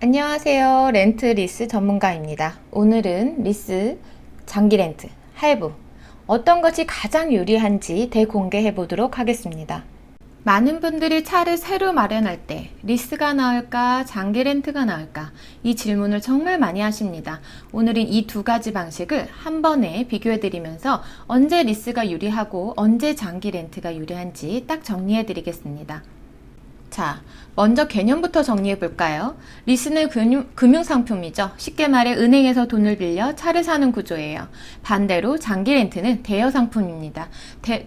안녕하세요. 렌트 리스 전문가입니다. 오늘은 리스, 장기 렌트, 할부 어떤 것이 가장 유리한지 대공개해 보도록 하겠습니다. 많은 분들이 차를 새로 마련할 때 리스가 나을까 장기 렌트가 나을까 이 질문을 정말 많이 하십니다. 오늘은 이 두 가지 방식을 한 번에 비교해 드리면서 언제 리스가 유리하고 언제 장기 렌트가 유리한지 딱 정리해 드리겠습니다. 자, 먼저 개념부터 정리해 볼까요? 리스는 금융상품이죠. 쉽게 말해 은행에서 돈을 빌려 차를 사는 구조예요. 반대로 장기 렌트는 대여상품입니다.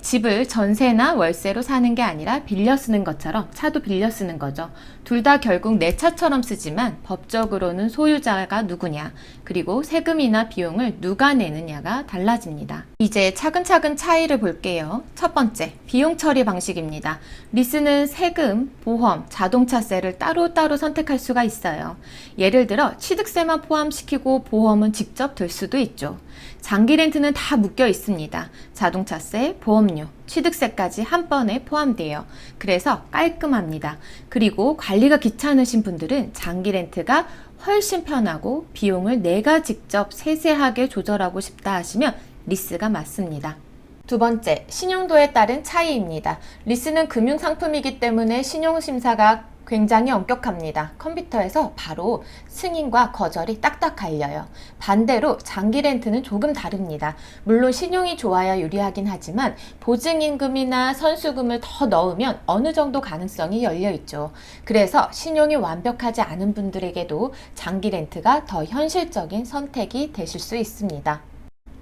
집을 전세나 월세로 사는 게 아니라 빌려 쓰는 것처럼 차도 빌려 쓰는 거죠. 둘 다 결국 내 차처럼 쓰지만 법적으로는 소유자가 누구냐, 그리고 세금이나 비용을 누가 내느냐가 달라집니다. 이제 차근차근 차이를 볼게요. 첫 번째, 비용 처리 방식입니다. 리스는 세금, 보험, 자동차세를 따로따로 선택할 수가 있어요. 예를 들어 취득세만 포함시키고 보험은 직접 들 수도 있죠. 장기 렌트는 다 묶여 있습니다. 자동차세, 보험료, 취득세까지 한 번에 포함돼요. 그래서 깔끔합니다. 그리고 관리가 귀찮으신 분들은 장기 렌트가 훨씬 편하고 비용을 내가 직접 세세하게 조절하고 싶다 하시면 리스가 맞습니다. 두 번째, 신용도에 따른 차이입니다. 리스는 금융상품이기 때문에 신용심사가 굉장히 엄격합니다. 컴퓨터에서 바로 승인과 거절이 딱딱 갈려요. 반대로 장기 렌트는 조금 다릅니다. 물론 신용이 좋아야 유리하긴 하지만 보증임금이나 선수금을 더 넣으면 어느 정도 가능성이 열려 있죠. 그래서 신용이 완벽하지 않은 분들에게도 장기 렌트가 더 현실적인 선택이 되실 수 있습니다.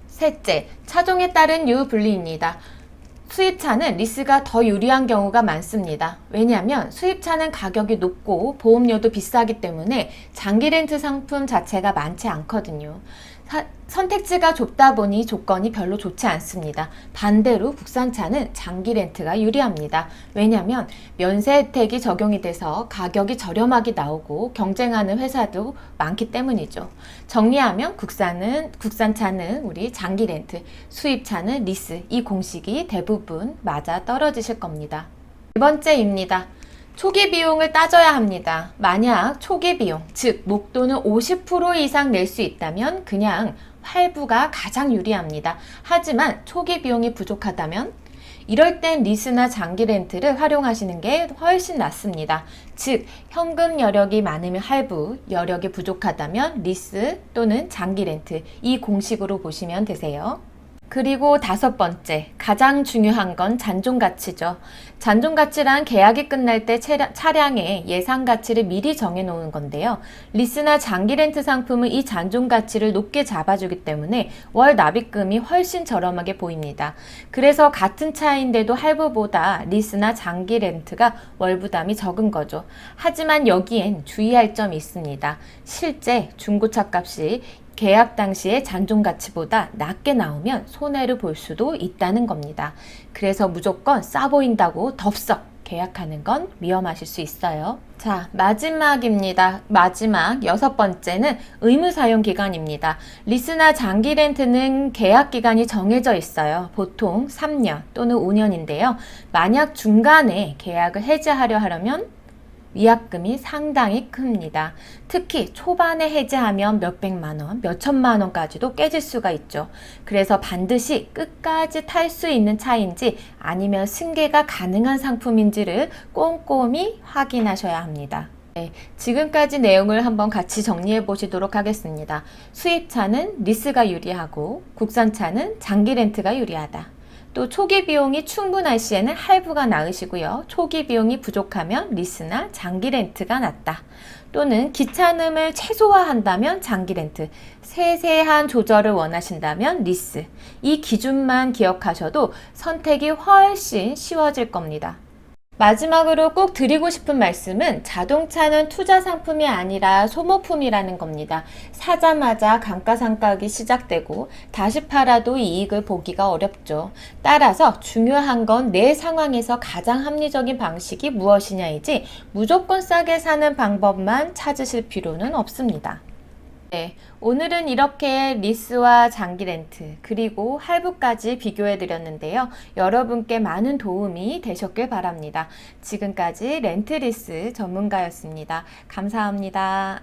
셋째, 차종에 따른 유분리입니다. 수입차는 리스가 더 유리한 경우가 많습니다. 왜냐하면 수입차는 가격이 높고 보험료도 비싸기 때문에 장기 렌트 상품 자체가 많지 않거든요. 선택지가 좁다 보니 조건이 별로 좋지 않습니다. 반대로 국산차는 장기 렌트가 유리합니다. 왜냐하면 면세 혜택이 적용이 돼서 가격이 저렴하게 나오고 경쟁하는 회사도 많기 때문이죠. 정리하면 국산차는 우리 장기 렌트, 수입차는 리스, 이 공식이 대부분 맞아 떨어지실 겁니다. 네 번째입니다. 초기 비용을 따져야 합니다. 만약 초기 비용, 즉 목돈을 50% 이상 낼 수 있다면 그냥 할부가 가장 유리합니다. 하지만 초기 비용이 부족하다면 이럴 땐 리스나 장기 렌트를 활용하시는 게 훨씬 낫습니다. 즉 현금 여력이 많으면 할부, 여력이 부족하다면 리스 또는 장기 렌트, 이 공식으로 보시면 되세요. 그리고 다섯 번째, 가장 중요한 건 잔존가치죠. 잔존가치란 계약이 끝날 때 차량의 예상가치를 미리 정해놓은 건데요. 리스나 장기 렌트 상품은 이 잔존가치를 높게 잡아주기 때문에 월 납입금이 훨씬 저렴하게 보입니다. 그래서 같은 차인데도 할부보다 리스나 장기 렌트가 월 부담이 적은 거죠. 하지만 여기엔 주의할 점이 있습니다. 실제 중고차 값이 계약 당시의 잔존가치보다 낮게 나오면 손해를 볼 수도 있다는 겁니다. 그래서 무조건 싸 보인다고 덥석 계약하는 건 위험하실 수 있어요. 자, 마지막입니다. 마지막 여섯 번째는 의무 사용 기간입니다. 리스나 장기 렌트는 계약 기간이 정해져 있어요. 보통 3년 또는 5년인데요. 만약 중간에 계약을 해지하려면 위약금이 상당히 큽니다. 특히 초반에 해지하면 몇백만 원, 몇천만 원까지도 깨질 수가 있죠. 그래서 반드시 끝까지 탈 수 있는 차인지 아니면 승계가 가능한 상품인지를 꼼꼼히 확인하셔야 합니다. 네, 지금까지 내용을 한번 같이 정리해 보시도록 하겠습니다. 수입차는 리스가 유리하고 국산차는 장기 렌트가 유리하다. 또 초기 비용이 충분할 시에는 할부가 나으시고요. 초기 비용이 부족하면 리스나 장기 렌트가 낫다. 또는 귀찮음을 최소화한다면 장기 렌트, 세세한 조절을 원하신다면 리스. 이 기준만 기억하셔도 선택이 훨씬 쉬워질 겁니다. 마지막으로 꼭 드리고 싶은 말씀은 자동차는 투자 상품이 아니라 소모품이라는 겁니다. 사자마자 감가상각이 시작되고 다시 팔아도 이익을 보기가 어렵죠. 따라서 중요한 건 내 상황에서 가장 합리적인 방식이 무엇이냐이지 무조건 싸게 사는 방법만 찾으실 필요는 없습니다. 네, 오늘은 이렇게 리스와 장기 렌트 그리고 할부까지 비교해 드렸는데요. 여러분께 많은 도움이 되셨길 바랍니다. 지금까지 렌트리스 전문가였습니다. 감사합니다.